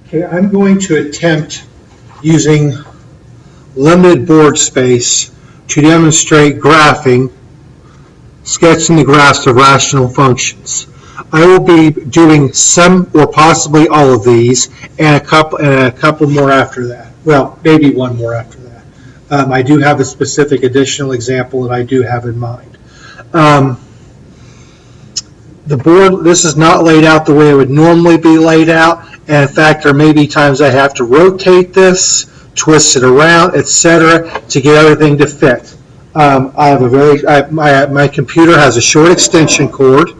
Okay, I'm going to attempt using limited board space to demonstrate graphing, sketching the graphs of rational functions. I will be doing some or possibly all of these and a couple more after that. Well, maybe one more after that. I do have a specific additional example that I do have in mind. The board, this is not laid out the way it would normally be laid out, and in fact there may be times I have to rotate this, twist it around, etc. to get everything to fit. My computer has a short extension cord.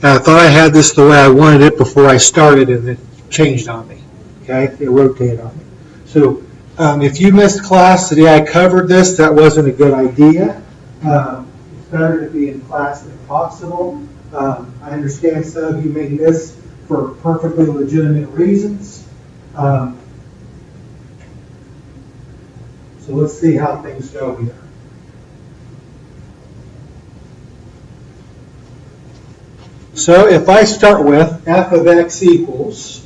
And I thought I had this the way I wanted it before I started, and it changed on me. Okay, it rotated on me. So if you missed class the day I covered this, that wasn't a good idea. It's better to be in class if possible. I understand some of you may miss for perfectly legitimate reasons. So let's see how things go here. So if I start with f of x equals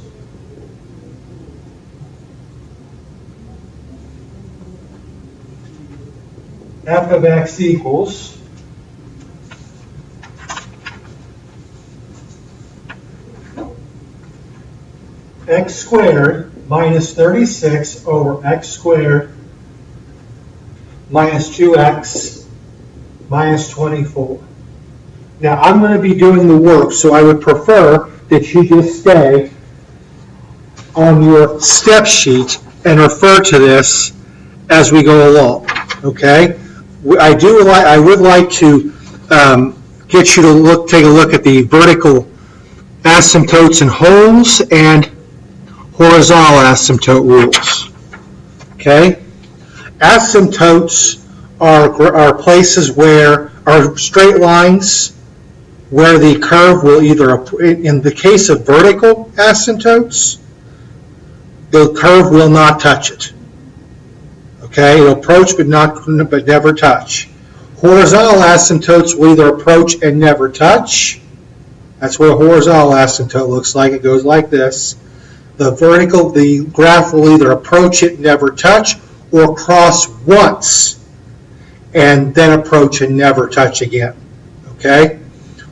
x squared minus 36 over x squared minus 2x minus 24. Now I'm going to be doing the work, so I would prefer that you just stay on your step sheet and refer to this as we go along. Okay? I would like to get you to take a look at the vertical asymptotes and holes and horizontal asymptote rules. Okay? Asymptotes are places where are straight lines where the curve will either, in the case of vertical asymptotes, the curve will not touch it. Okay, it'll approach but never touch. Horizontal asymptotes will either approach and never touch. That's what a horizontal asymptote looks like. It goes like this. The graph will either approach it, never touch, or cross once and then approach and never touch again. Okay?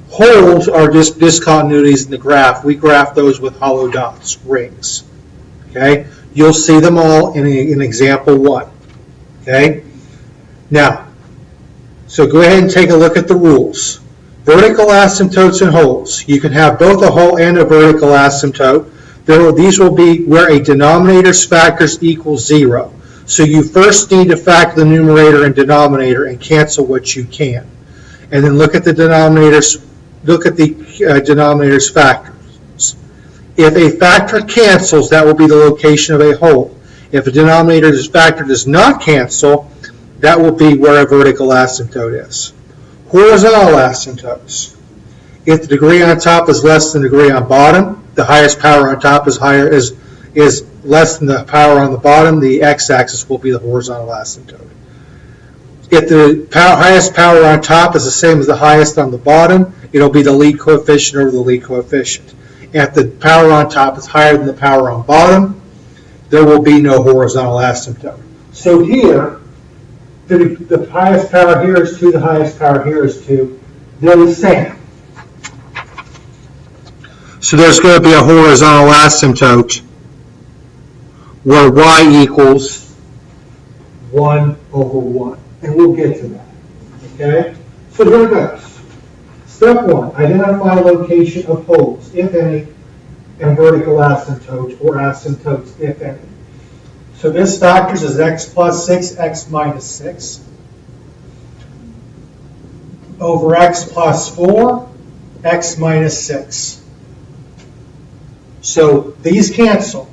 Holes are just discontinuities in the graph. We graph those with hollow dots, rings. Okay? You'll see them all in example 1. Okay? Now, so go ahead and take a look at the rules. Vertical asymptotes and holes. You can have both a hole and a vertical asymptote. These will be where a denominator's factors equal 0. So you first need to factor the numerator and denominator and cancel what you can. And then look at the denominator's factors. If a factor cancels, that will be the location of a hole. If a denominator's factor does not cancel, that will be where a vertical asymptote is. Horizontal asymptotes. If the degree on top is less than the degree on bottom, the highest power on top is less than the power on the bottom, the x-axis will be the horizontal asymptote. If the highest power on top is the same as the highest on the bottom, it'll be the lead coefficient over the lead coefficient. If the power on top is higher than the power on bottom, there will be no horizontal asymptote. So here, the highest power here is 2, the highest power here is 2. They're the same. So there's going to be a horizontal asymptote where y equals 1 over 1. And we'll get to that. Okay? So here it goes. Step 1, identify location of holes, if any, and vertical asymptotes, or asymptotes, if any. So this factors is x plus 6, x minus 6, over x plus 4, x minus 6. So these cancel,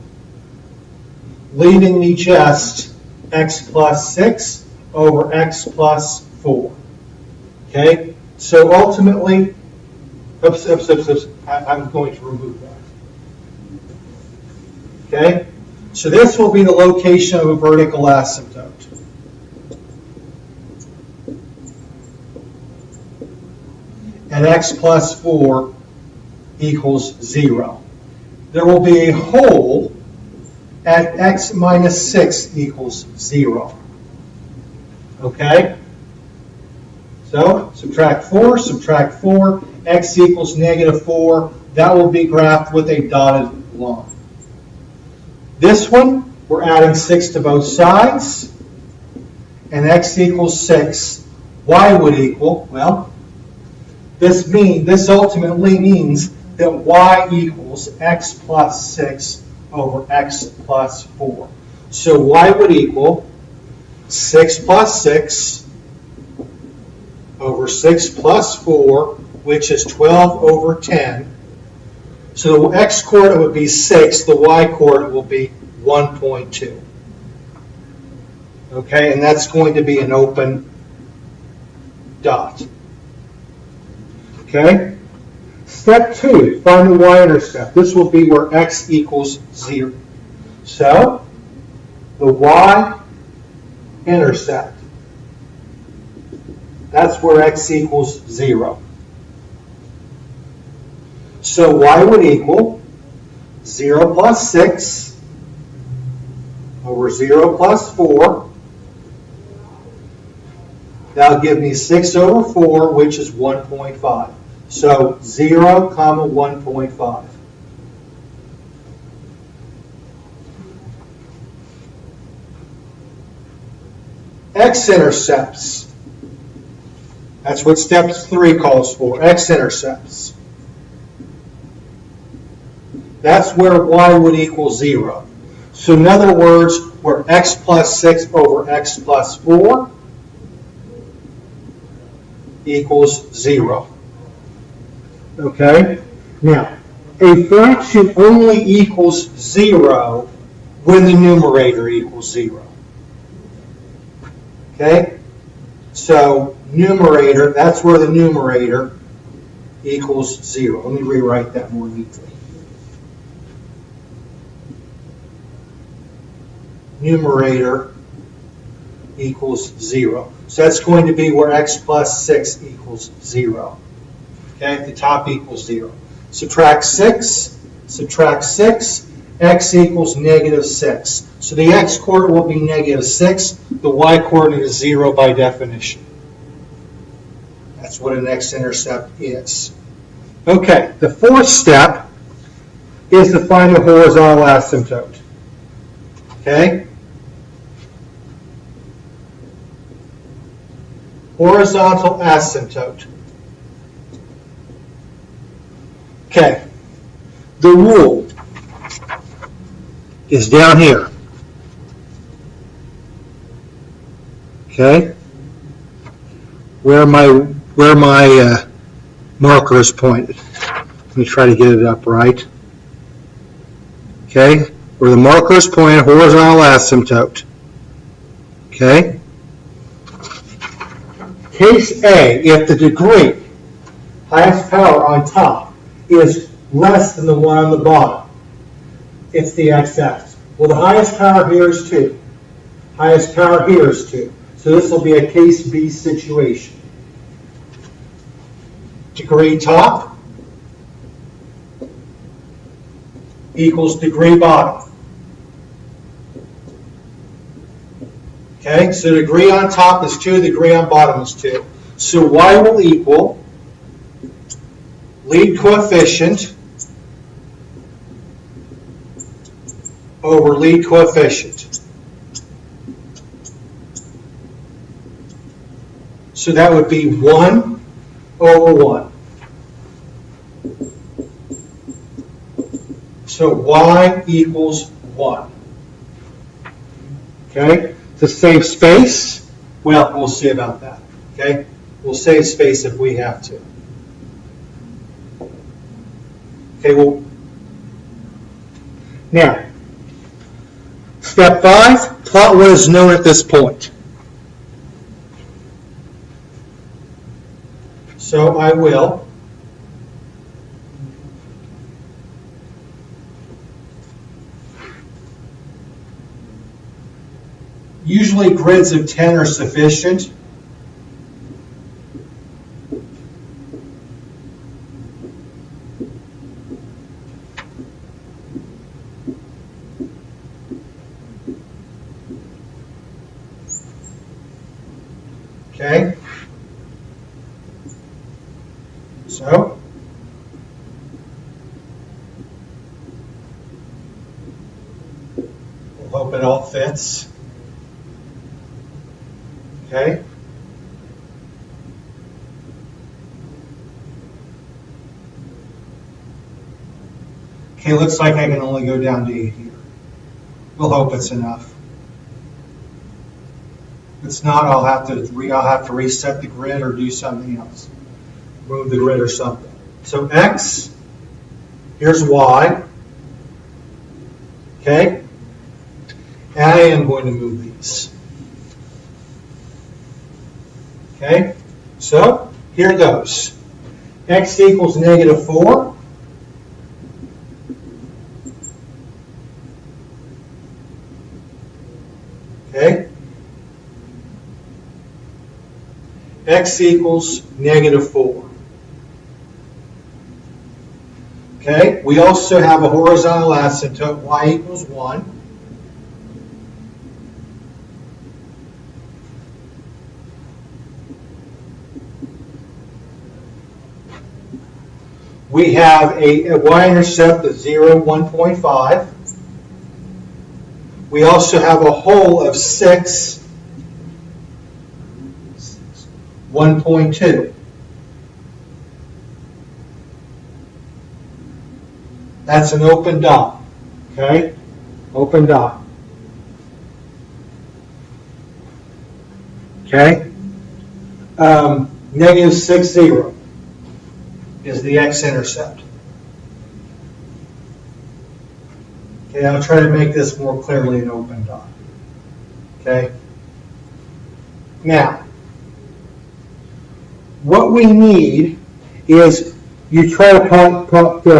leaving me just x plus 6 over x plus 4. Okay? So ultimately, I'm going to remove that. Okay? So this will be the location of a vertical asymptote. at x plus 4 equals 0. There will be a hole at x minus 6 equals 0. Okay? So, subtract 4, x equals negative 4. That will be graphed with a dotted line. This one, we're adding 6 to both sides, and x equals 6. Y would equal, well, this ultimately means that y equals x plus 6 over x plus 4. So y would equal 6 plus 6 over 6 plus 4, which is 12 over 10. So the x-coordinate would be 6, the y-coordinate will be 1.2. Okay, and that's going to be an open dot. Okay? Step 2, find the y-intercept. This will be where x equals 0. So, the y-intercept, that's where x equals 0. So y would equal 0 plus 6 over 0 plus 4. That'll give me 6 over 4, which is 1.5. So 0, 1.5. X-intercepts. That's what step 3 calls for, x-intercepts. That's where y would equal 0. So in other words, we're x plus 6 over x plus 4 equals 0. Okay? Now, a fraction only equals 0 when the numerator equals 0. Okay? So, numerator, that's where the numerator equals 0. Let me rewrite that more neatly. Numerator equals 0. So that's going to be where x plus 6 equals 0. Okay, the top equals 0. Subtract 6, x equals negative 6. So the x-coordinate will be negative 6. The y-coordinate is 0 by definition. That's what an x-intercept is. Okay, the fourth step is to find the horizontal asymptote. Okay? Horizontal asymptote. Okay. The rule is down here. Okay? Where my marker is pointed. Let me try to get it up right. Okay? Where the marker is pointed, horizontal asymptote. Okay? Case A, if the degree, highest power on top, is less than the one on the bottom, it's the x-axis. Well, the highest power here is 2. Highest power here is 2. So this will be a case B situation. Degree top equals degree bottom. Okay, so degree on top is 2, degree on bottom is 2. So y will equal lead coefficient over lead coefficient. So that would be 1 over 1. So y equals 1. Okay? To save space, well, we'll see about that. Okay? We'll save space if we have to. Okay, well, now, step 5, plot what is known at this point. So I will usually grids of 10 are sufficient. So, we'll hope it all fits. Okay. Okay, looks like I can only go down to 8 here. We'll hope it's enough. If it's not, I'll have to reset the grid or do something else. Move the grid or something. So X, here's Y. Okay? And I am going to move these. Okay? So, here goes. X equals -4. Okay? X equals -4. Okay? We also have a horizontal asymptote, Y equals 1. We have a y-intercept of 0, 1.5. We also have a hole of 6, 1.2. That's an open dot. Okay? Open dot. Okay? -6, 0 is the x-intercept. Okay, I'll try to make this more clearly an open dot. Okay? Now, what we need is you try to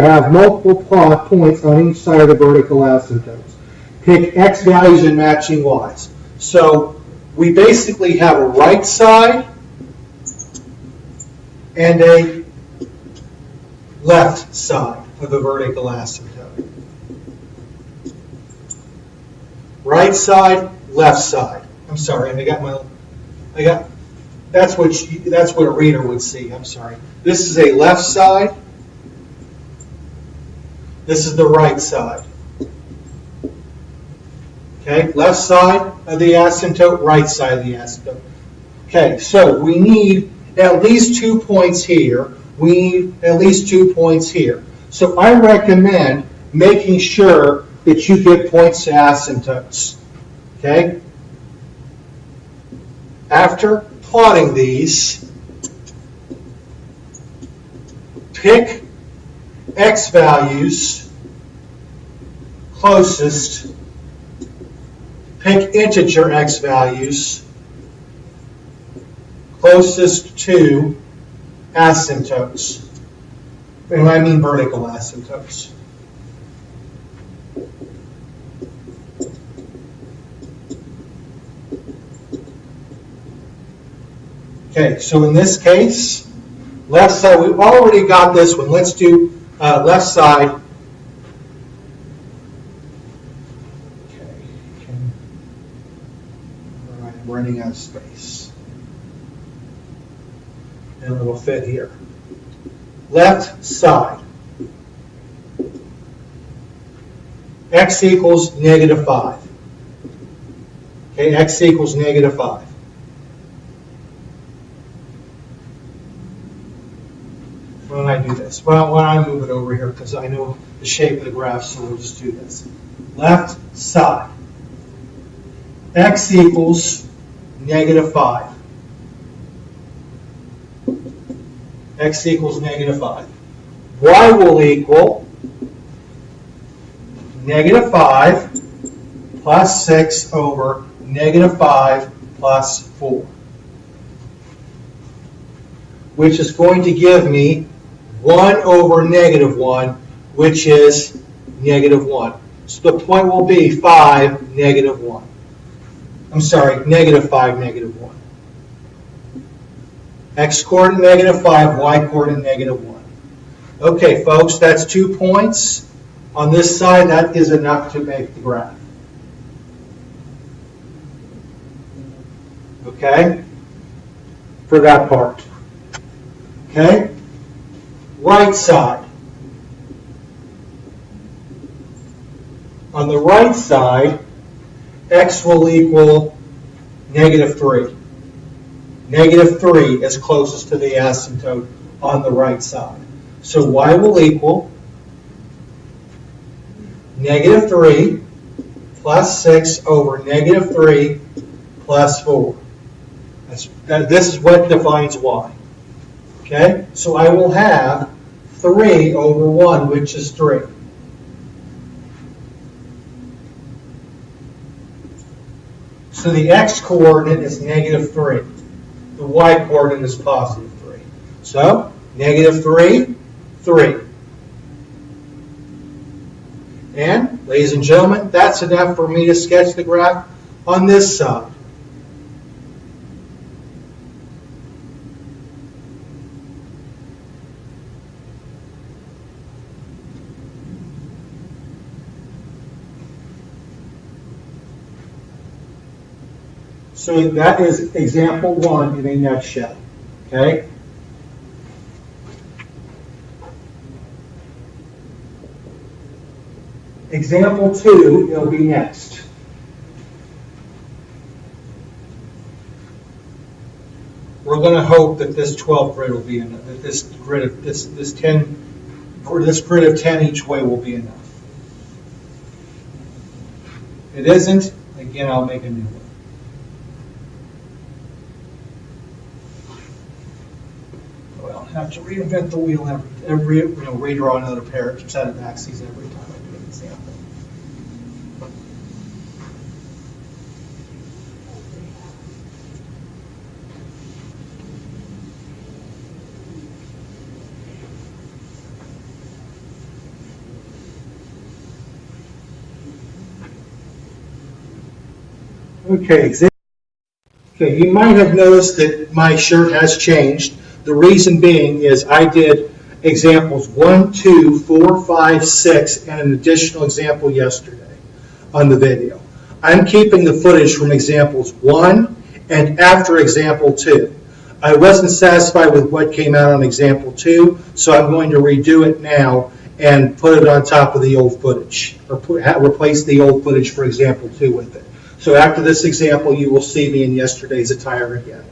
have multiple plot points on each side of the vertical asymptotes. Pick x values and matching y's. So we basically have a right side and a left side of the vertical asymptote. Right side, left side. I'm sorry, that's what a reader would see. I'm sorry. This is a left side. This is the right side. Okay, left side of the asymptote, right side of the asymptote. Okay, so we need at least 2 points here. We need at least 2 points here. So I recommend making sure that you get points to asymptotes. Okay? After plotting these, pick x values closest, pick integer x values closest to asymptotes. And I mean vertical asymptotes. Okay, so in this case, left side, we've already got this one. Let's do left side. Okay. All right, I'm running out of space. And it will fit here. Left side. X equals -5. Okay, x equals -5. Why don't I do this? Why don't I move it over here because I know the shape of the graph, so we'll just do this. Left side. X equals -5. X equals -5. Y will equal -5 plus 6 over -5 plus 4, which is going to give me 1 over -1, which is -1. So the point will be 5, -1. I'm sorry, -5, -1. X coordinate -5, y coordinate -1. Okay, folks, that's 2 points. On this side, that is enough to make the graph. Okay? For that part. Okay? right side. On the right side, x will equal -3. -3 is closest to the asymptote on the right side. So y will equal -3 plus 6 over -3 plus 4. This is what defines y. Okay? So I will have 3 over 1, which is 3. So the x-coordinate is -3. The y-coordinate is +3. So, -3, 3. And, ladies and gentlemen, that's enough for me to sketch the graph on this side. So that is example 1 in a nutshell. Okay? Example 2 will be next. We're going to hope that this 12 grid will be enough. That this grid of this 10 or this grid of 10 each way will be enough. If it isn't, again, I'll make a new one. Have to reinvent the wheel every redraw another set of axes every time I do an example. Okay, you might have noticed that my shirt has changed. The reason being is I did examples 1, 2, 4, 5, 6, and an additional example yesterday on the video. I'm keeping the footage from examples 1 and after example 2. I wasn't satisfied with what came out on example 2, so I'm going to redo it now and put it on top of the old footage, or replace the old footage for example 2 with it. So after this example, you will see me in yesterday's attire again.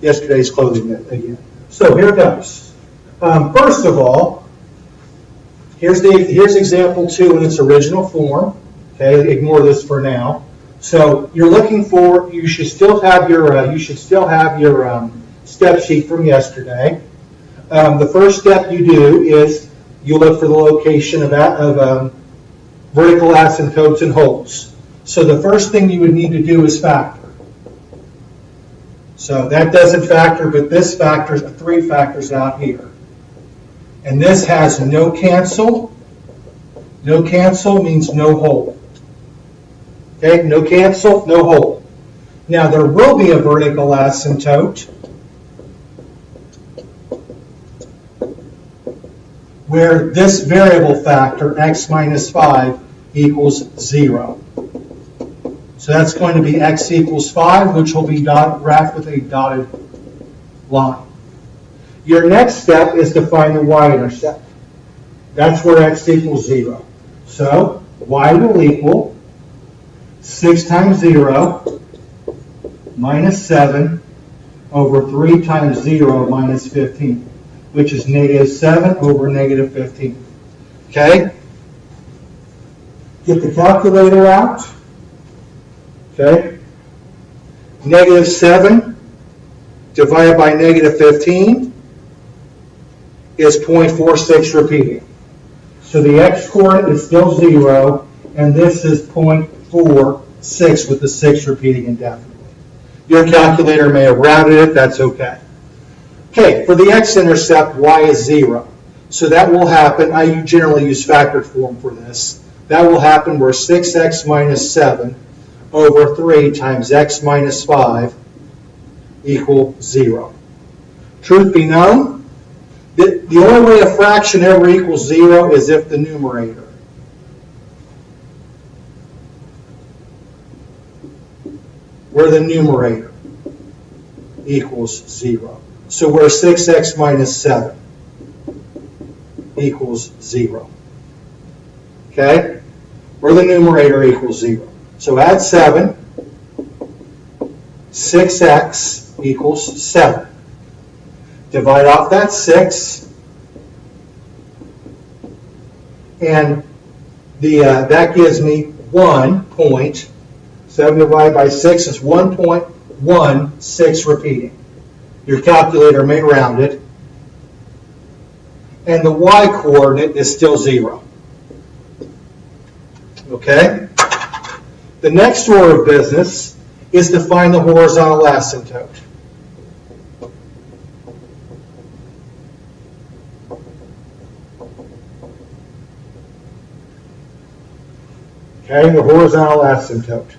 Yesterday's clothing again. So here goes. First of all, here's example 2 in its original form. Okay, ignore this for now. So you're looking for. You should still have your. Step sheet from yesterday. The first step you do is you look for the location of vertical asymptotes and holes. So the first thing you would need to do is factor. So that doesn't factor, but this factors 3 factors out here. And this has no cancel. No cancel means no hole. Okay, no cancel, no hole. Now there will be a vertical asymptote where this variable factor, x minus 5, equals 0. So that's going to be x equals 5, which will be graphed with a dotted line. Your next step is to find the y-intercept. That's where x equals 0. So y will equal 6 times 0 minus 7 over 3 times 0 minus 15, which is -7 over -15. Okay? Get the calculator out. Okay? -7 divided by -15 is 0.46 repeating. So the x-coordinate is still 0, and this is 0.46 with the 6 repeating indefinitely. Your calculator may have rounded it, that's okay. Okay, for the x-intercept, y is 0. So that will happen, I generally use factored form for this. That will happen where 6x minus 7 over 3 times x minus 5 equal 0. Truth be known, the only way a fraction ever equals 0 is if the numerator equals 0. So we're 6x minus 7. equals 0. Okay? Or the numerator equals 0. So add 7. 6x equals 7. Divide off that 6. And that gives me 1.7 divided by 6 is 1.16 repeating. Your calculator may round it. And the y coordinate is still 0. Okay? The next order of business is to find the horizontal asymptote. Okay, the horizontal asymptote.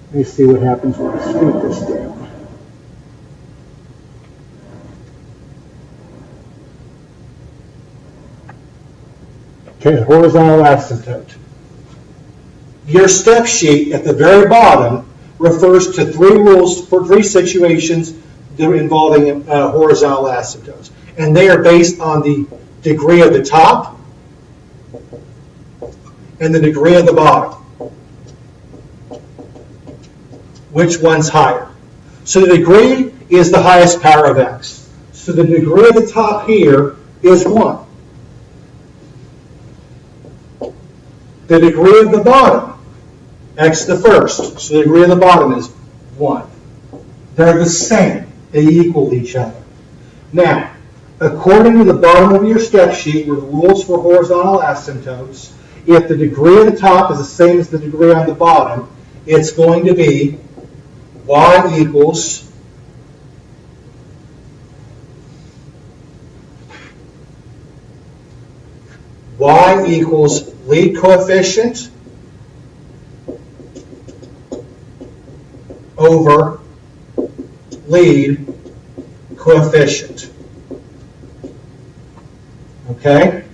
Let me see what happens when I scoot this down. Okay, the horizontal asymptote. Your step sheet at the very bottom refers to 3 rules for 3 situations involving horizontal asymptotes. And they are based on the degree of the top and the degree of the bottom. Which one's higher? So the degree is the highest power of x. So the degree of the top here is 1. The degree of the bottom, x the first, so the degree of the bottom is 1. They're the same. They equal each other. Now, according to the bottom of your step sheet with rules for horizontal asymptotes, if the degree of the top is the same as the degree on the bottom, it's going to be y equals lead coefficient over lead coefficient. Okay?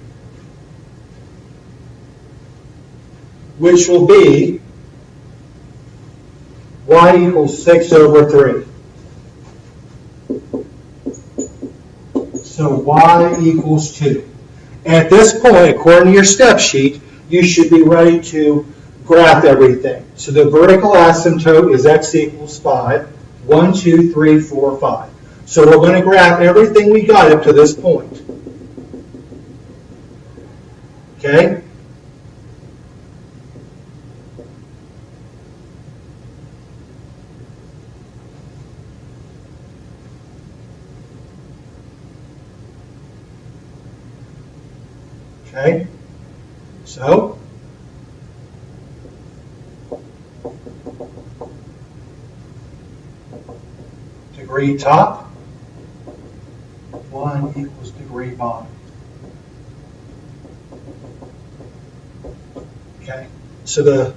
Which will be y equals 6 over 3. So y equals 2. At this point, according to your step sheet, you should be ready to graph everything. So the vertical asymptote is x equals 5. 1, 2, 3, 4, 5. So we're going to graph everything we got up to this point. Okay? Okay? So, degree top, 1 equals degree bottom. Okay? So the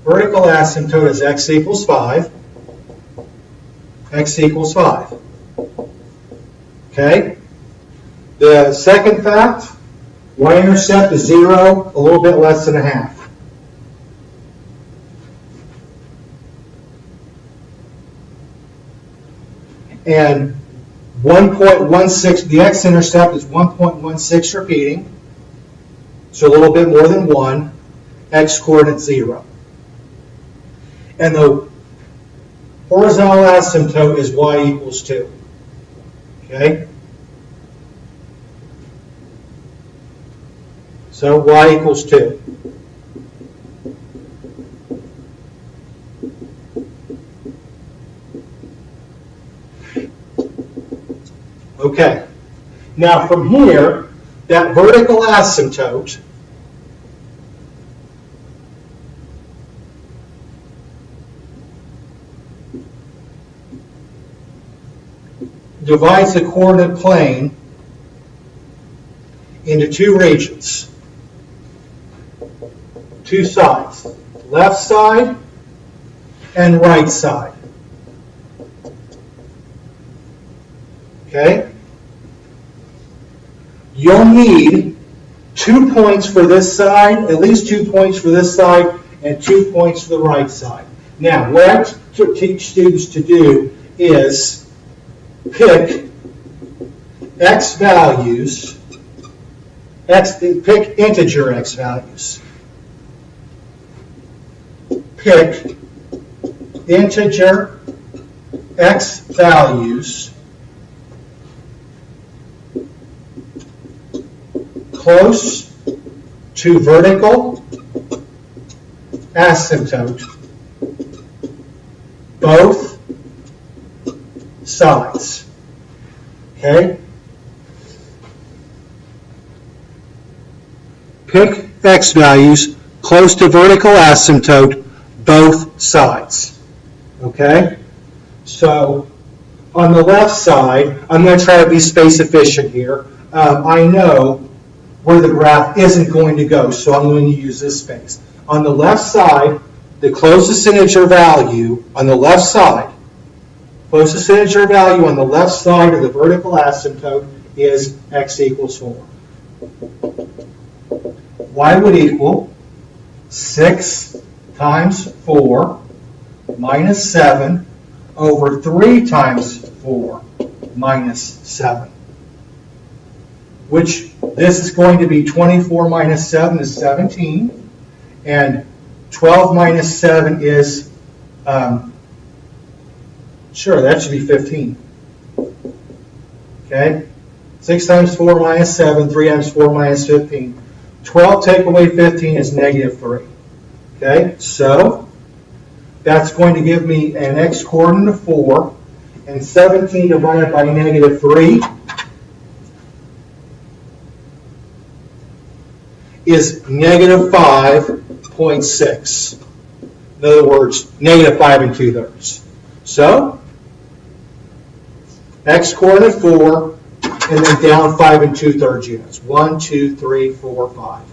vertical asymptote is x equals 5. X equals 5. Okay? The second fact, y-intercept is 0, a little bit less than a half. And 1.16, the x-intercept is 1.16 repeating, so a little bit more than 1, x-coordinate 0. And the horizontal asymptote is y equals 2. Okay? So y equals 2. Okay. Now from here, that vertical asymptote divides the coordinate plane into 2 regions. 2 sides, left side and right side. Okay? You'll need 2 points for this side, at least 2 points for this side, and 2 points for the right side. Now, what I teach students to do is pick x values pick integer x values. Pick integer x values close to vertical asymptote, both sides. Okay? Pick x values close to vertical asymptote, both sides. Okay? So on the left side, I'm going to try to be space efficient here. I know where the graph isn't going to go, so I'm going to use this space. On the left side, the closest integer value on the left side, closest integer value on the left side of the vertical asymptote is x equals 4. Y would equal 6 times 4 minus 7 over 3 times 4 minus 7. Which, this is going to be 24 minus 7 is 17. And 12 minus 7 is, sure, that should be 15. Okay? 6 times 4 minus 7, 3 times 4 minus 15. 12 take away 15 is negative 3. Okay? So, that's going to give me an x coordinate of 4. And 17 divided by negative 3 is negative 5.6. In other words, negative 5 2/3. So, x coordinate 4, and then down 5 2/3 units. 1, 2, 3, 4, 5,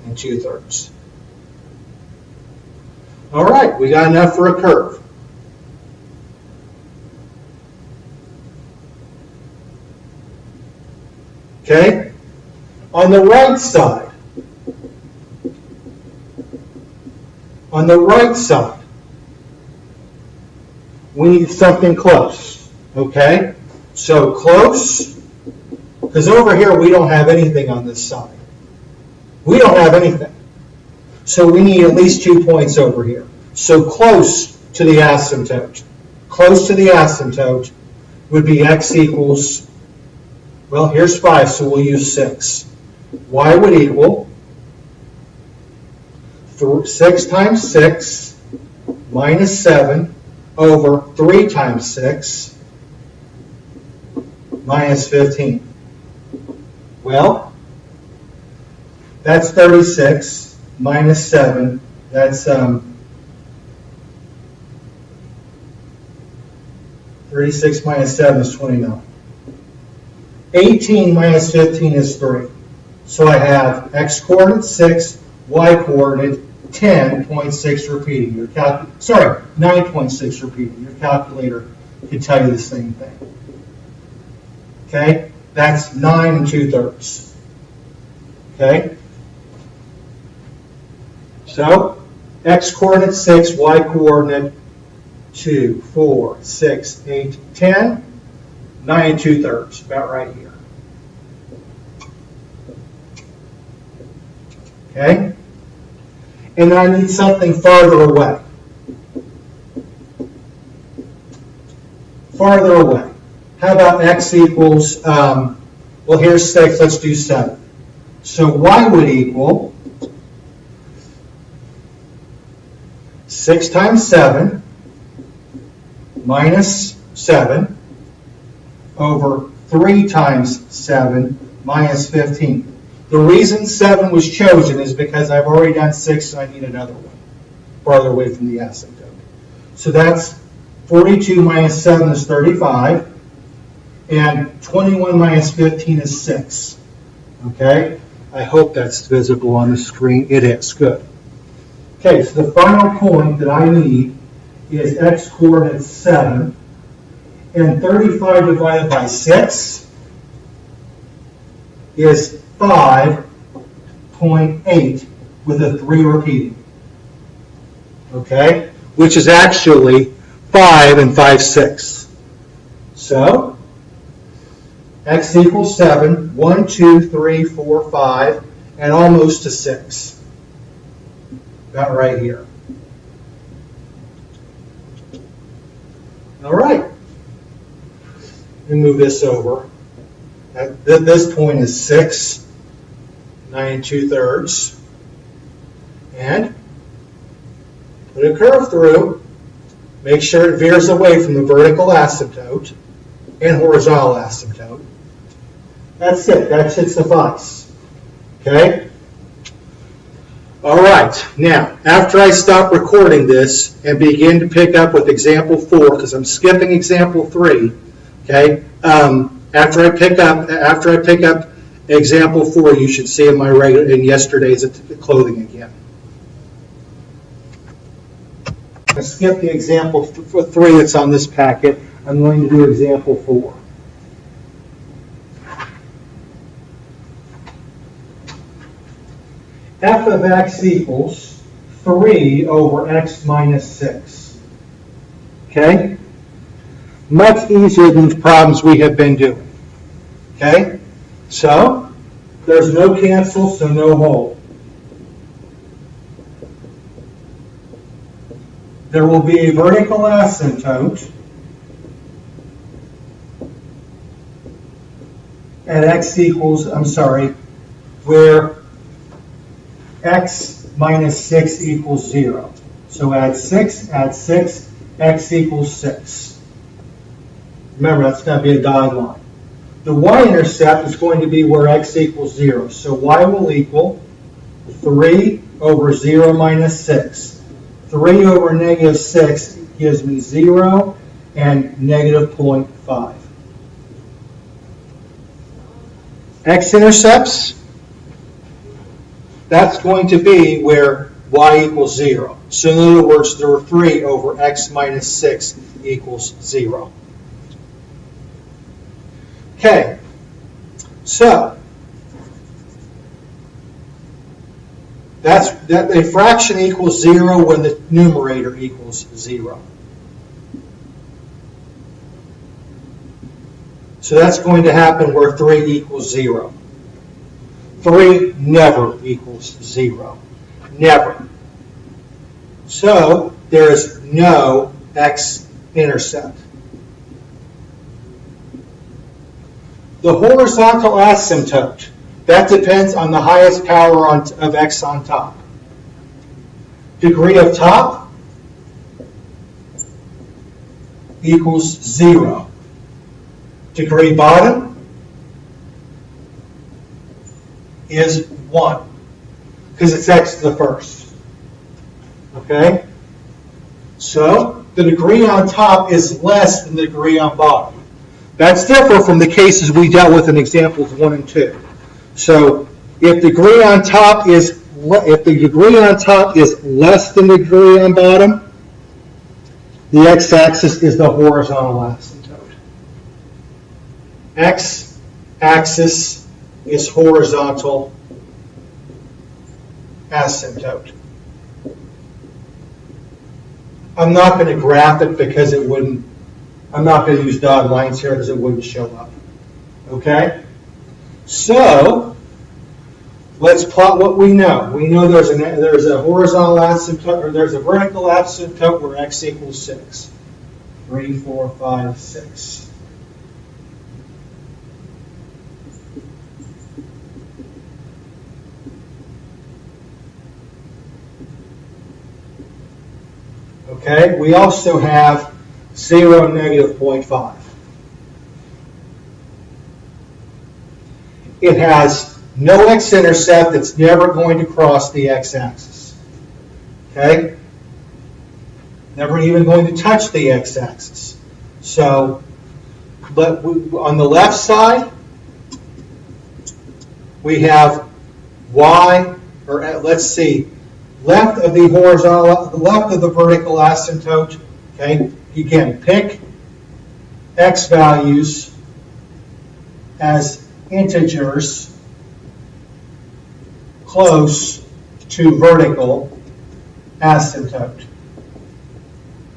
and 2/3. All right, we got enough for a curve. Okay? On the right side, we need something close, okay? So close, because over here we don't have anything on this side. We don't have anything. So we need at least 2 points over here. So close to the asymptote. Close to the asymptote would be x equals, well, here's 5, so we'll use 6. Y would equal 6 times 6 minus 7 over 3 times 6 minus 15. Well, that's 36 minus 7. That's 36 minus 7 is 29. 18 minus 15 is 3. So I have x coordinate 6, y coordinate 10.6 repeating. 9.6 repeating. Your calculator can tell you the same thing. Okay? That's 9 2/3. Okay? So, x coordinate 6, y coordinate 2, 4, 6, 8, 10, 9 2/3. About right here. Okay? And I need something farther away. Farther away. How about x equals, well, here's 6, let's do 7. So y would equal 6 times 7 minus 7 over 3 times 7 minus 15. The reason 7 was chosen is because I've already done 6 and I need another one farther away from the asymptote. So that's 42 minus 7 is 35, and 21 minus 15 is 6. Okay? I hope that's visible on the screen. It is. Good. Okay, so the final point that I need is x coordinate 7, and 35 divided by 6 is 5.8 with a 3 repeating. Okay? Which is actually 5 and 5/6. So, x equals 7, 1, 2, 3, 4, 5, and almost to 6. About right here. All right. Let me move this over. At this point is 6, 9 2/3. And put a curve through. Make sure it veers away from the vertical asymptote and horizontal asymptote. That's it. That should suffice. Okay? All right. Now, after I stop recording this and begin to pick up with example 4, because I'm skipping example 3, okay? After I pick up example 4, you should see in yesterday's clothing again. I'm going to skip the example 3 that's on this packet. I'm going to do example 4. F of x equals 3 over x minus 6. Okay? Much easier than the problems we have been doing. Okay? So, there's no cancel, so no hole. There will be a vertical asymptote at x equals, where x minus 6 equals 0. So add 6, x equals 6. Remember, that's going to be a dotted line. The y-intercept is going to be where x equals 0. So y will equal 3 over 0 minus 6. 3 over negative 6 gives me 0 and negative 0.5. X-intercepts, that's going to be where y equals 0. So in other words, there are 3 over x minus 6 equals 0. Okay, so a fraction equals 0 when the numerator equals 0. So that's going to happen where 3 equals 0. 3 never equals 0. Never. So there is no x-intercept. The horizontal asymptote, that depends on the highest power of x on top. Degree of top equals 0. Degree bottom is 1, because it's x to the first. Okay? So the degree on top is less than the degree on bottom. That's different from the cases we dealt with in examples 1 and 2. So if the degree on top is less than the degree on bottom, the x-axis is the horizontal asymptote. X-axis is horizontal asymptote. I'm not going to graph it because it wouldn't. I'm not going to use dotted lines here because it wouldn't show up. Okay? So, let's plot what we know. We know there's a horizontal asymptote, or there's a vertical asymptote where x equals 6. 3, 4, 5, 6. Okay? We also have 0, negative 0.5. It has no x-intercept. It's never going to cross the x-axis. Okay? Never even going to touch the x-axis. So, but on the left side, we have y, or let's see, left of the vertical asymptote. Okay? Again, pick x values as integers close to vertical asymptote.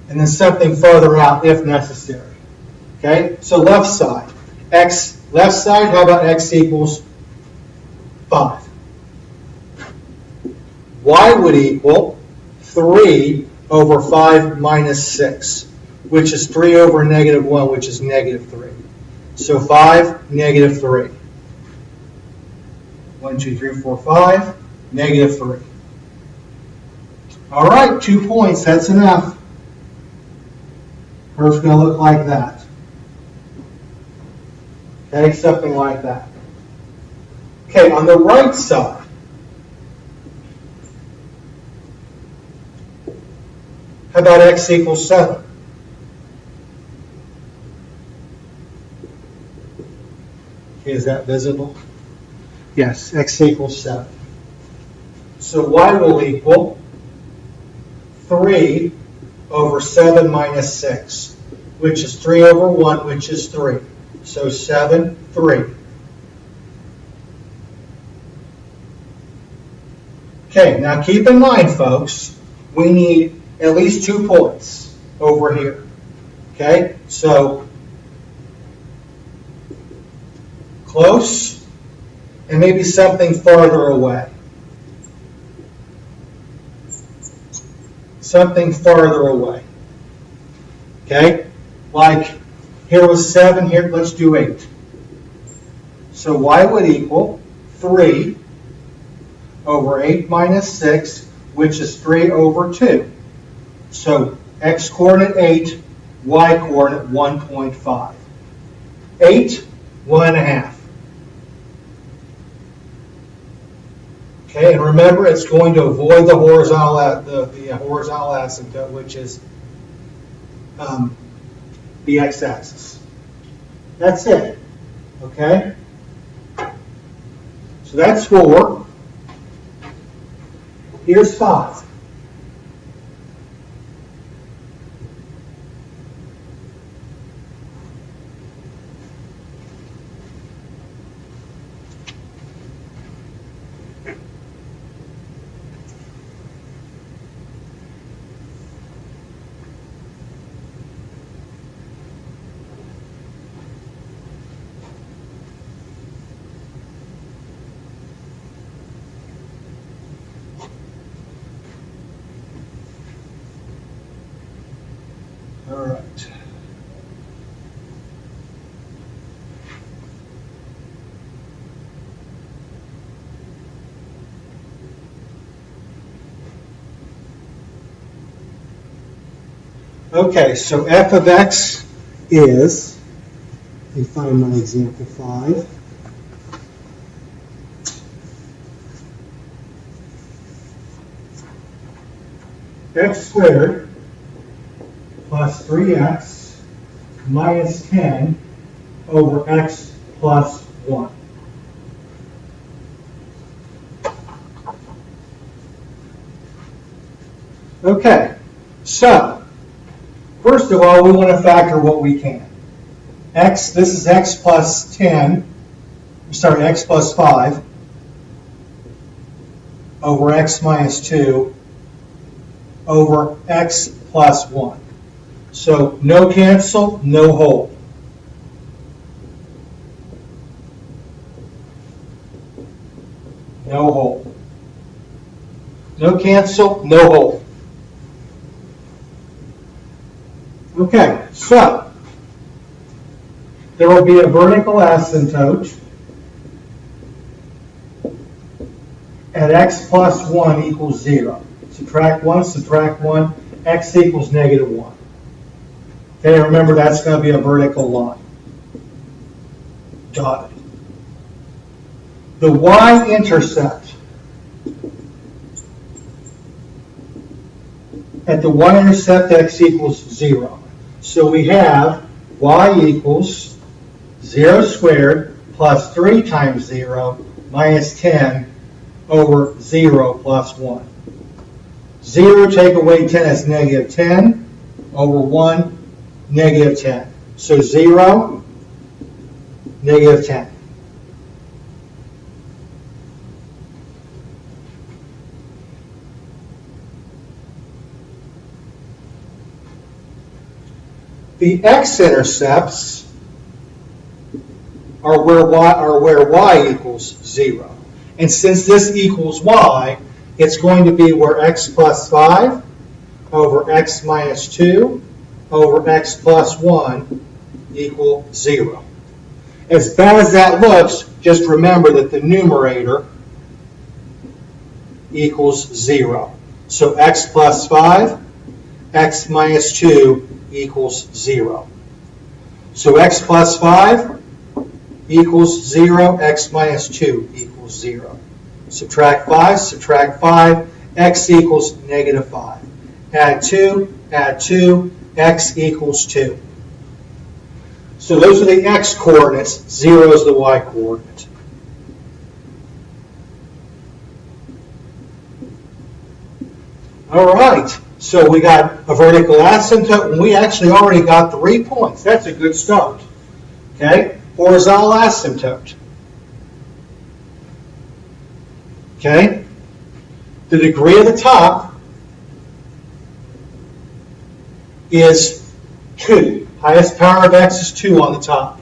And then something further out if necessary. Okay? So left side, x Left side, how about x equals 5? Y would equal 3 over 5 minus 6, which is 3 over negative 1, which is negative 3. So 5, negative 3. 1, 2, 3, 4, 5, negative 3. All right, 2 points, that's enough. Curve's going to look like that. Okay, something like that. Okay, on the right side, how about x equals 7? Okay, is that visible? Yes, x equals 7. So y will equal 3 over 7 minus 6, which is 3 over 1, which is 3. So 7, 3. Okay, now keep in mind, folks, we need at least 2 points over here. Okay, so close and maybe something farther away. Something farther away. Okay, like here was 7, here let's do 8. So y would equal 3 over 8 minus 6, which is 3 over 2. So x coordinate 8, y coordinate 1.5. 8, 1.5. Okay, and remember it's going to avoid the horizontal asymptote, which is the x-axis. That's it. Okay? So that's 4. Here's 5. All right. Okay, so f of x is, let me find my example 5. X squared plus 3x minus 10 over x plus 1. Okay, so first of all, we want to factor what we can. This is x plus 10, sorry, x plus 5 over x minus 2 over x plus 1. So no cancel, no hold. No hold. No cancel, no hold. Okay, so there will be a vertical asymptote at x plus 1 equals 0. Subtract 1, x equals negative 1. Okay, remember that's going to be a vertical line. Dotted. The y-intercept at the y-intercept x equals 0. So we have y equals 0 squared plus 3 times 0 minus 10 over 0 plus 1. 0 take away 10 is negative 10 over 1, negative 10. So 0, negative 10. The x-intercepts are are where y equals 0. And since this equals y, it's going to be where x plus 5 over x minus 2 over x plus 1 equal 0. As bad as that looks, just remember that the numerator equals 0. So x plus 5, x minus 2 equals 0. So x plus 5 equals 0, x minus 2 equals 0. Subtract 5, x equals negative 5. Add 2, x equals 2. So those are the x coordinates, 0 is the y coordinate. All right, so we got a vertical asymptote, and we actually already got 3 points. That's a good start. Okay, horizontal asymptote. Okay, the degree of the top is 2. Highest power of x is 2 on the top.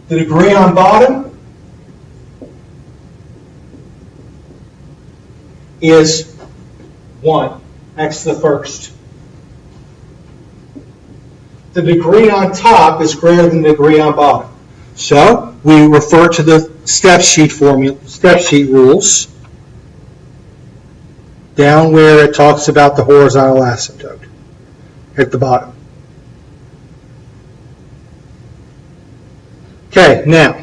The degree on bottom is 1, x to the first. The degree on top is greater than the degree on bottom. So we refer to the step sheet rules down where it talks about the horizontal asymptote at the bottom. Okay, now,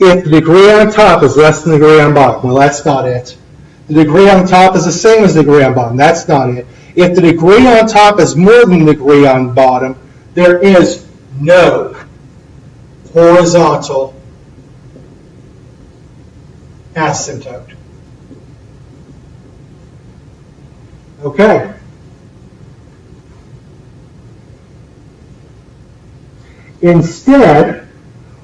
if the degree on top is less than the degree on bottom, well, that's not it. The degree on top is the same as the degree on bottom. That's not it. If the degree on top is more than the degree on bottom, there is no horizontal asymptote. Okay. Instead,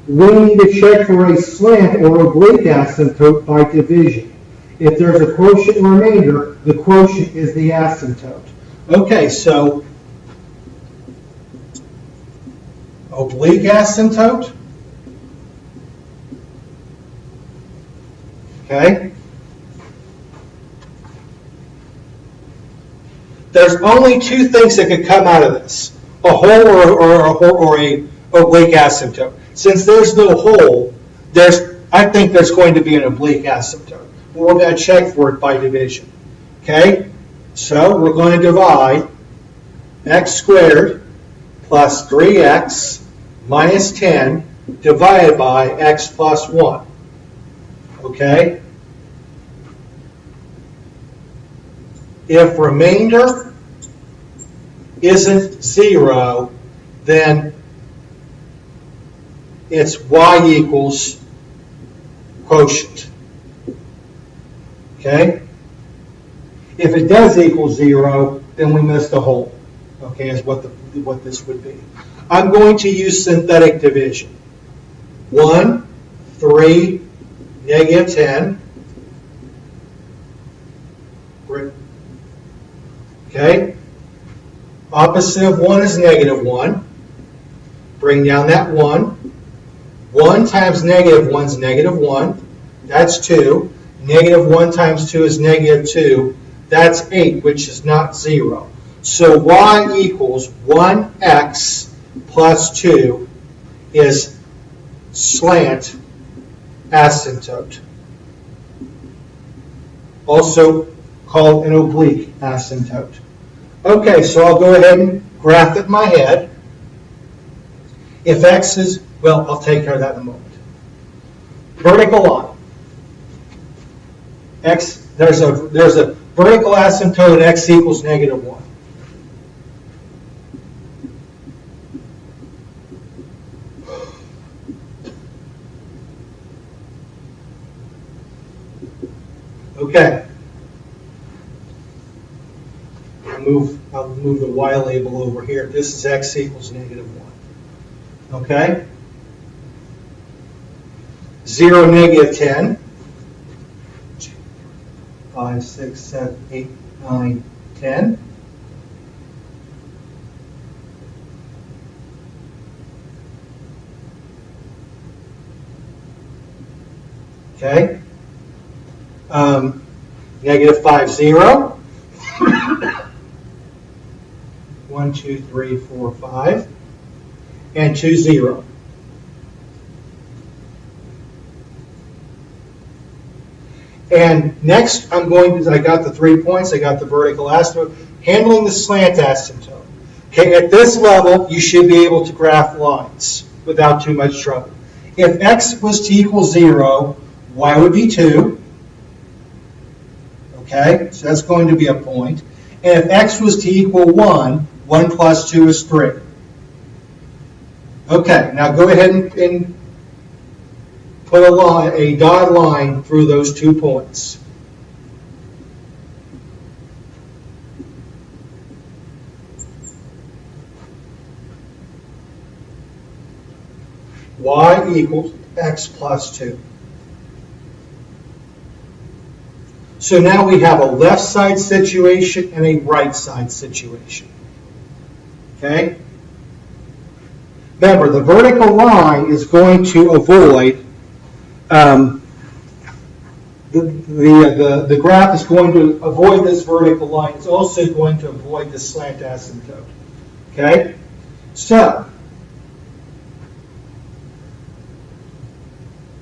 we need to check for a slant or oblique asymptote by division. If there's a quotient remainder, the quotient is the asymptote. Okay, so oblique asymptote. Okay. There's only 2 things that could come out of this: a hole or a oblique asymptote. Since there's no hole, I think there's going to be an oblique asymptote. We're going to check for it by division. Okay? So we're going to divide x squared plus 3x minus 10 divided by x plus 1. Okay? If remainder isn't 0, then it's y equals quotient. Okay? If it does equal 0, then we missed a hole. Okay, is what this would be. I'm going to use synthetic division. 1, 3, negative 10. Okay? Opposite of 1 is negative 1. Bring down that 1. 1 times negative 1 is negative 1. That's 2. Negative 1 times 2 is negative 2. That's 8, which is not 0. So y equals 1x plus 2 is slant asymptote. Also called an oblique asymptote. Okay, so I'll go ahead and graph it in my head. If x is, well, I'll take care of that in a moment. Vertical line. X, there's a vertical asymptote at x equals negative 1. Okay. I'll move the y label over here. This is x equals negative 1. Okay? 0, negative 10. 5, 6, 7, 8, 9, 10. Okay? Negative 5, 0. 1, 2, 3, 4, 5. And 2, 0. And next, I'm going to, I got the 3 points, I got the vertical asymptote, handling the slant asymptote. Okay, at this level, you should be able to graph lines without too much trouble. If x was to equal 0, y would be 2. Okay, so that's going to be a point. And if x was to equal 1, 1 plus 2 is 3. Okay, now go ahead and put a dotted line through those 2 points. Y equals x plus 2. So now we have a left side situation and a right side situation. Okay? Remember, the vertical line is going to avoid, the graph is going to avoid this vertical line. It's also going to avoid the slant asymptote. Okay? So,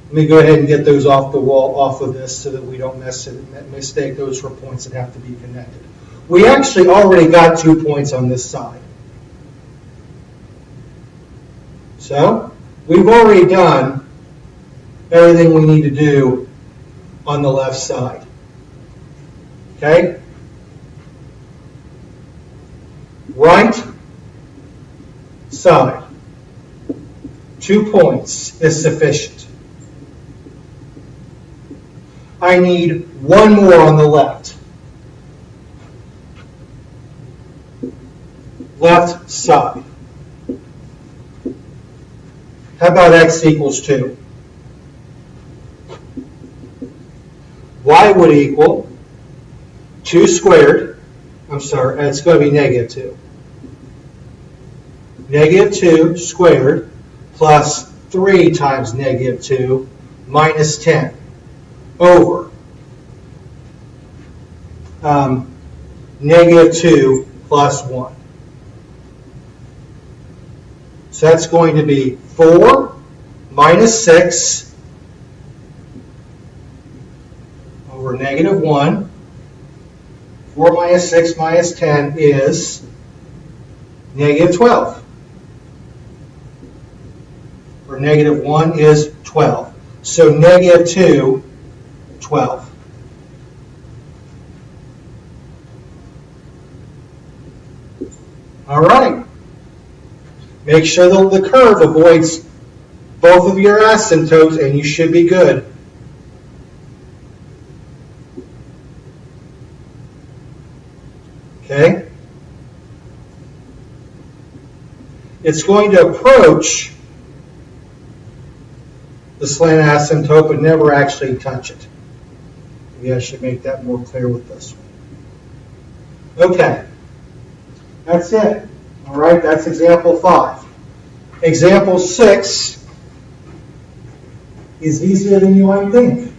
let me go ahead and get those off the wall, off of this, so that we don't mistake those for points that have to be connected. We actually already got 2 points on this side. So, we've already done everything we need to do on the left side. Okay? Right side, 2 points is sufficient. I need 1 more on the left. Left side. How about x equals 2? Y would equal 2 squared. I'm sorry, it's going to be negative 2. Negative 2 squared plus 3 times negative 2 minus 10 over negative 2 plus 1. So that's going to be 4 minus 6 over negative 1. 4 minus 6 minus 10 is negative 12. Or negative 1 is 12. So negative 2, 12. All right. Make sure that the curve avoids both of your asymptotes, and you should be good. Okay? It's going to approach the slant asymptote, but never actually touch it. Maybe I should make that more clear with this one. Okay. That's it. All right, that's example 5. Example 6 is easier than you might think.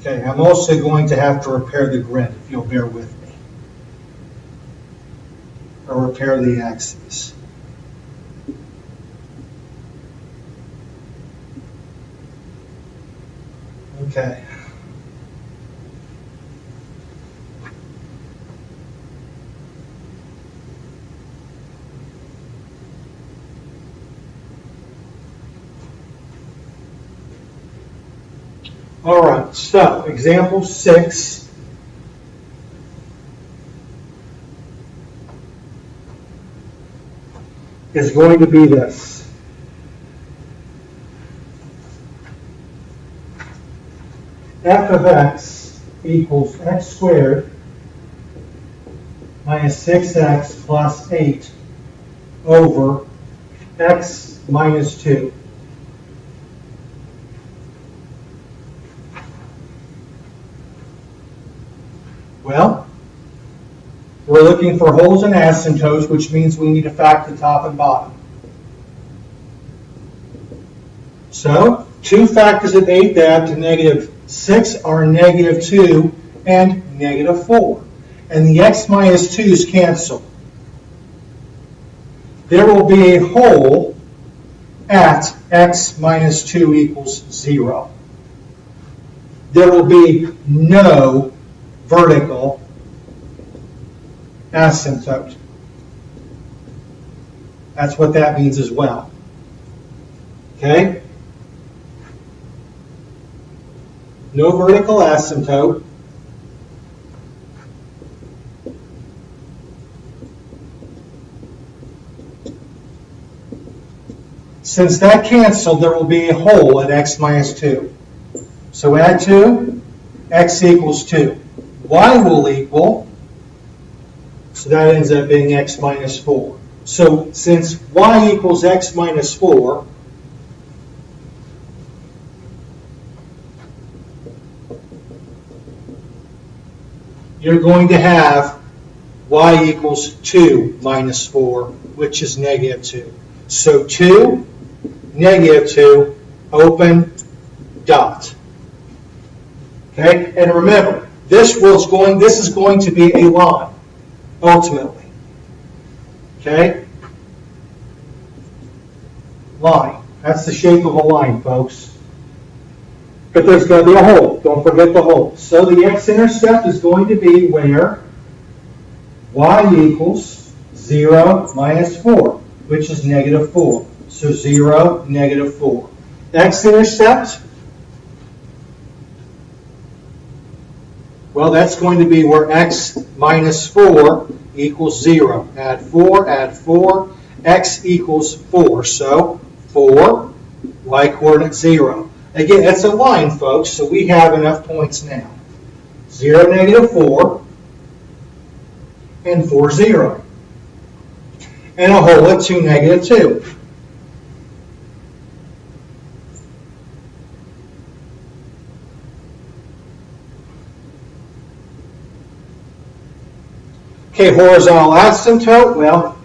Okay, I'm also going to have to repair the grid, if you'll bear with me. Or repair the axes. Okay. All right, so example 6. is going to be this. F of x equals x squared minus 6x plus 8 over x minus 2. Well, we're looking for holes and asymptotes, which means we need to factor top and bottom. So, 2 factors of 8 that add to negative 6 are negative 2 and negative 4. And the x minus 2's cancel. There will be a hole at x minus 2 equals 0. There will be no vertical asymptote. That's what that means as well. Okay? No vertical asymptote. Since that canceled, there will be a hole at x minus 2. So add 2, x equals 2. Y will equal, so that ends up being x minus 4. So since y equals x minus 4, you're going to have y equals 2 minus 4, which is negative 2. So 2, negative 2, open, dot. Okay, and remember, this is going to be a line, ultimately. Okay? Line. That's the shape of a line, folks. But there's going to be a hole. Don't forget the hole. So the x-intercept is going to be where y equals 0 minus 4, which is negative 4. So 0, negative 4. X-intercept, well, that's going to be where x minus 4 equals 0. Add 4, x equals 4. So 4, y coordinate 0. Again, that's a line, folks, so we have enough points now. 0, negative 4, and 4, 0. And a hole at 2, negative 2. Okay, horizontal asymptote, well,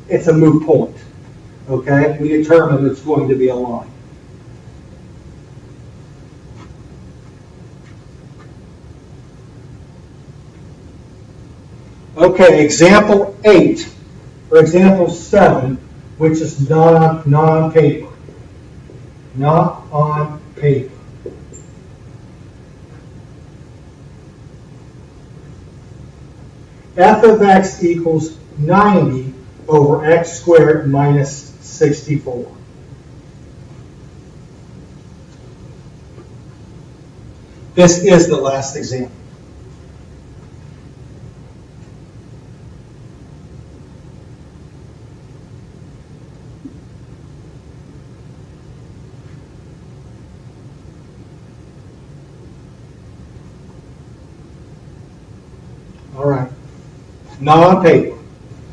it's a moot point. Okay, we determined it's going to be a line. Okay, example 8, or example 7, which is not on paper. Not on paper. F of x equals 90 over x squared minus 64. This is the last example. All right. Not on paper.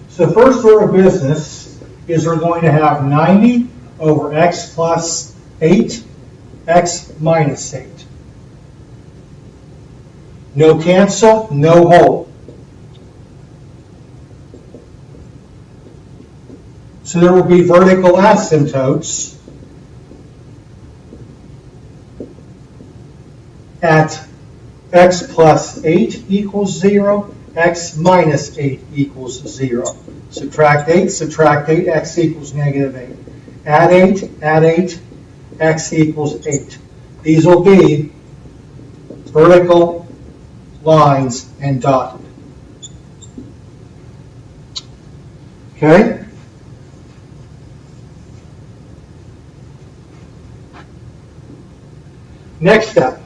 So first order of business is we're going to have 90 over x plus 8, x minus 8. No cancel, no hole. So there will be vertical asymptotes at x plus 8 equals 0, x minus 8 equals 0. Subtract 8, x equals negative 8. Add 8, x equals 8. These will be vertical lines and dotted. Okay? Next step,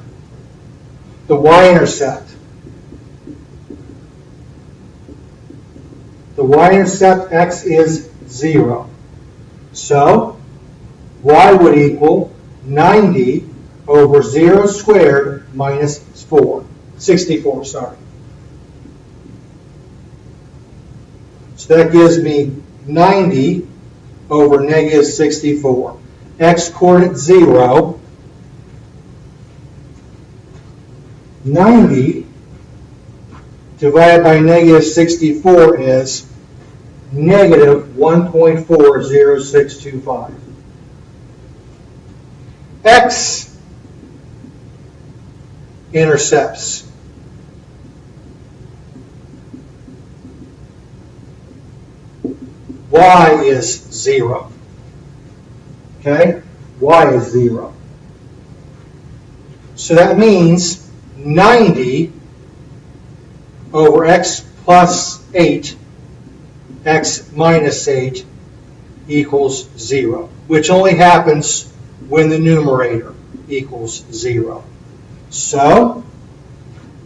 the y-intercept. The y-intercept, x is 0. So y would equal 90 over 0 squared minus 64, sorry. So that gives me 90 over negative 64. X coordinate 0. 90 divided by negative 64 is negative 1.40625. X intercepts. Y is 0. Okay? Y is 0. So that means 90 over x plus 8, x minus 8 equals 0, which only happens when the numerator equals 0. So,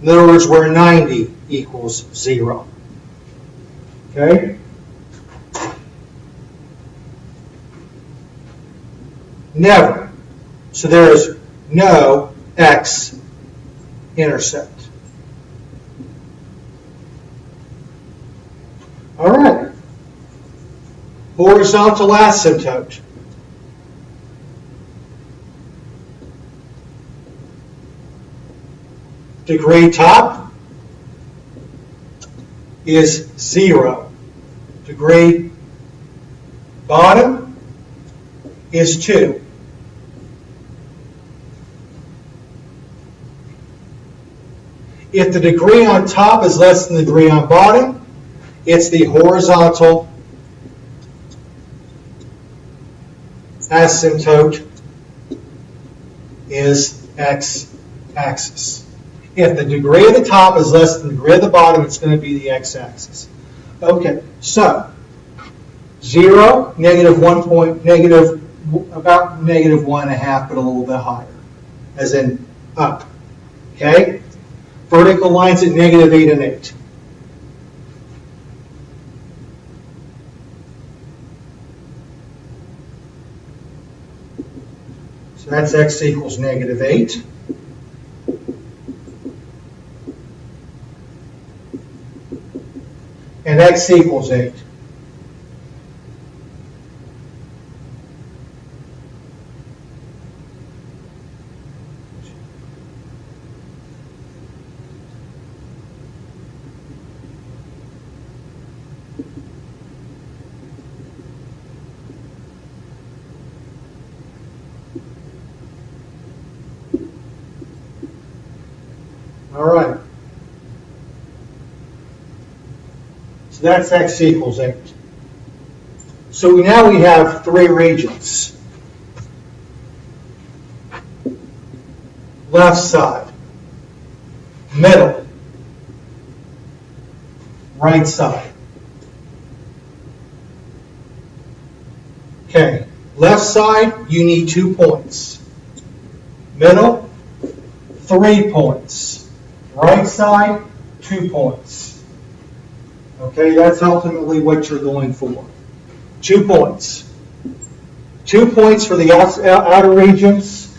in other words, where 90 equals 0. Okay? Never. So there is no x intercept. All right. Horizontal asymptote. Degree top is 0. Degree bottom is 2. If the degree on top is less than the degree on bottom, it's the horizontal asymptote is x-axis. If the degree of the top is less than the degree of the bottom, it's going to be the x-axis. Okay, so 0, negative 1 point, negative, about negative 1.5, but a little bit higher, as in up. Okay? Vertical lines at negative 8 and 8. So that's x equals negative 8. And x equals 8. All right. So that's x equals 8. So now we have 3 regions. Left side, middle, right side. Okay, left side, you need 2 points. Middle, 3 points. Right side, 2 points. Okay, that's ultimately what you're going for. 2 points. 2 points for the outer regions,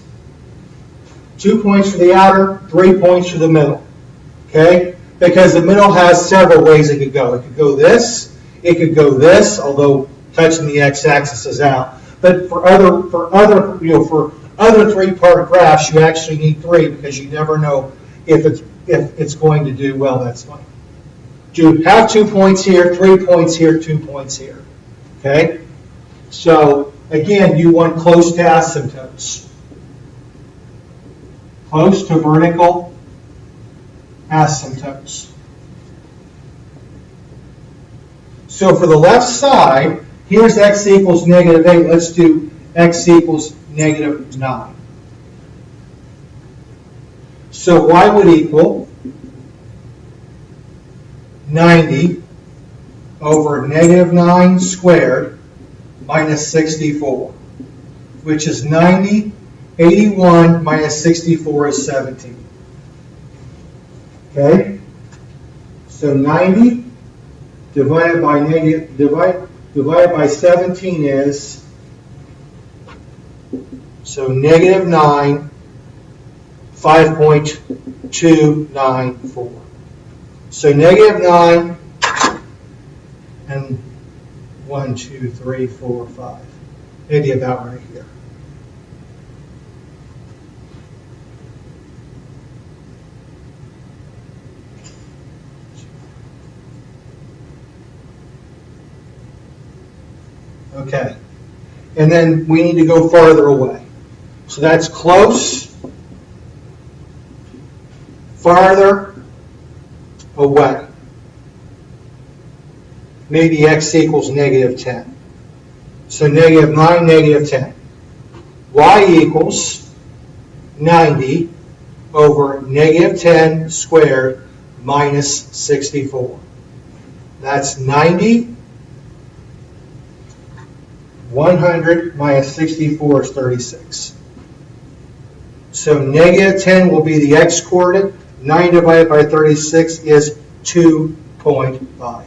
2 points for the outer, 3 points for the middle. Okay? Because the middle has several ways it could go. It could go this, it could go this, although touching the x-axis is out. But for other 3-part graphs, you actually need 3 because you never know if it's going to do well. That's fine. You have 2 points here, 3 points here, 2 points here. Okay? So again, you want close to asymptotes. Close to vertical asymptotes. So for the left side, here's x equals negative 8. Let's do x equals negative 9. So y would equal 90 over negative 9 squared minus 64, which is 90. 81 minus 64 is 17. Okay? So 90 divided by 17 is So negative 9, 5.294. So negative 9 and 1, 2, 3, 4, 5. Maybe about right here. Okay. And then we need to go farther away. So that's close, farther away. Maybe x equals negative 10. So negative 9, negative 10. Y equals 90 over negative 10 squared minus 64. That's 90. 100 minus 64 is 36. So negative 10 will be the x coordinate. 9 divided by 36 is 2.5.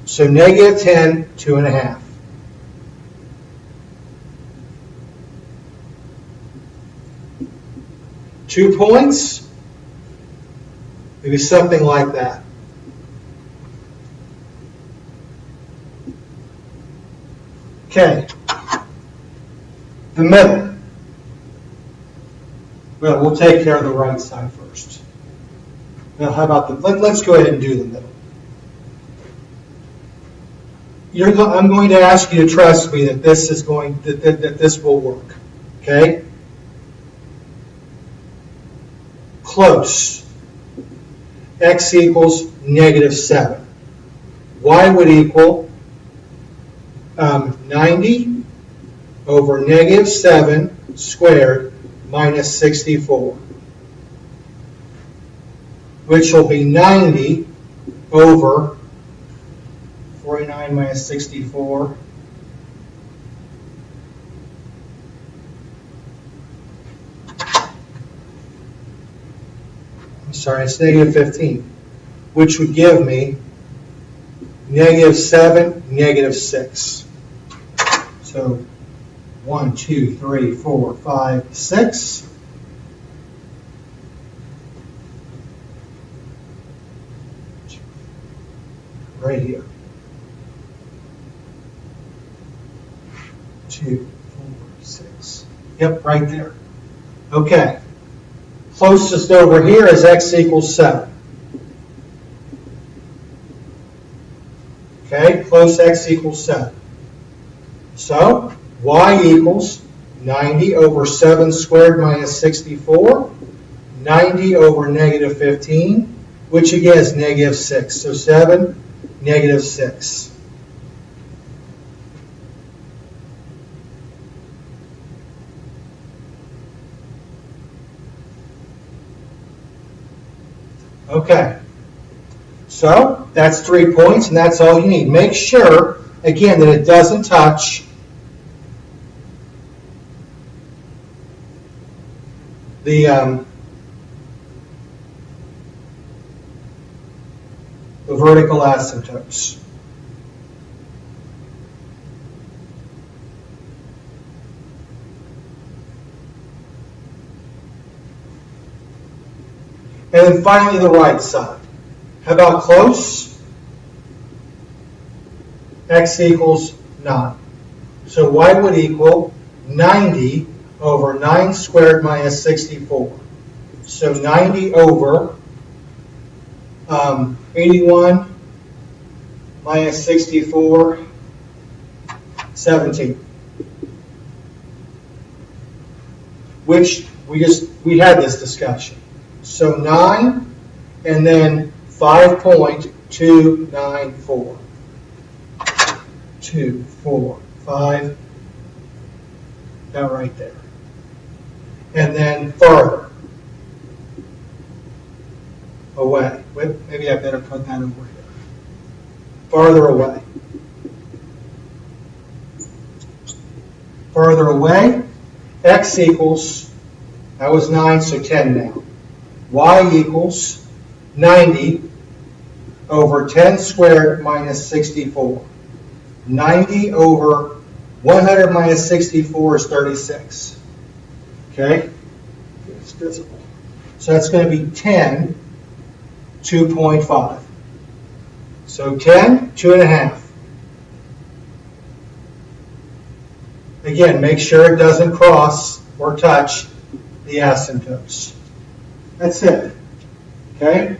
So negative 10, 2.5. Two points? Maybe something like that. Okay. The middle. Well, we'll take care of the right side first. Now, how about let's go ahead and do the middle. I'm going to ask you to trust me that this is that this will work. Okay? Close. X equals negative 7. Y would equal 90 over negative 7 squared minus 64, which will be 90 over 49 minus 64. I'm sorry, it's negative 15, which would give me negative 7, negative 6. So 1, 2, 3, 4, 5, 6. Right here. 2, 4, 6. Yep, right there. Okay. Closest over here is x equals 7. Okay, close x equals 7. So, y equals 90 over 7 squared minus 64, 90 over negative 15, which again is negative 6. So 7, negative 6. Okay. So, that's 3 points, and that's all you need. Make sure, again, that it doesn't touch the vertical asymptotes. And then finally the right side. How about close? X equals 9. So y would equal 90 over 9 squared minus 64. So 90 over 81 minus 64, 17. Which we had this discussion. So 9 and then 5.294. 2, 4, 5. About right there. And then farther away. Maybe I better put that over here. Farther away. Farther away, x equals, that was 9, so 10 now. Y equals 90 over 10 squared minus 64. 90 over 100 minus 64 is 36. Okay? It's visible. So that's going to be 10, 2.5. So 10, 2.5. Again, make sure it doesn't cross or touch the asymptotes. That's it. Okay?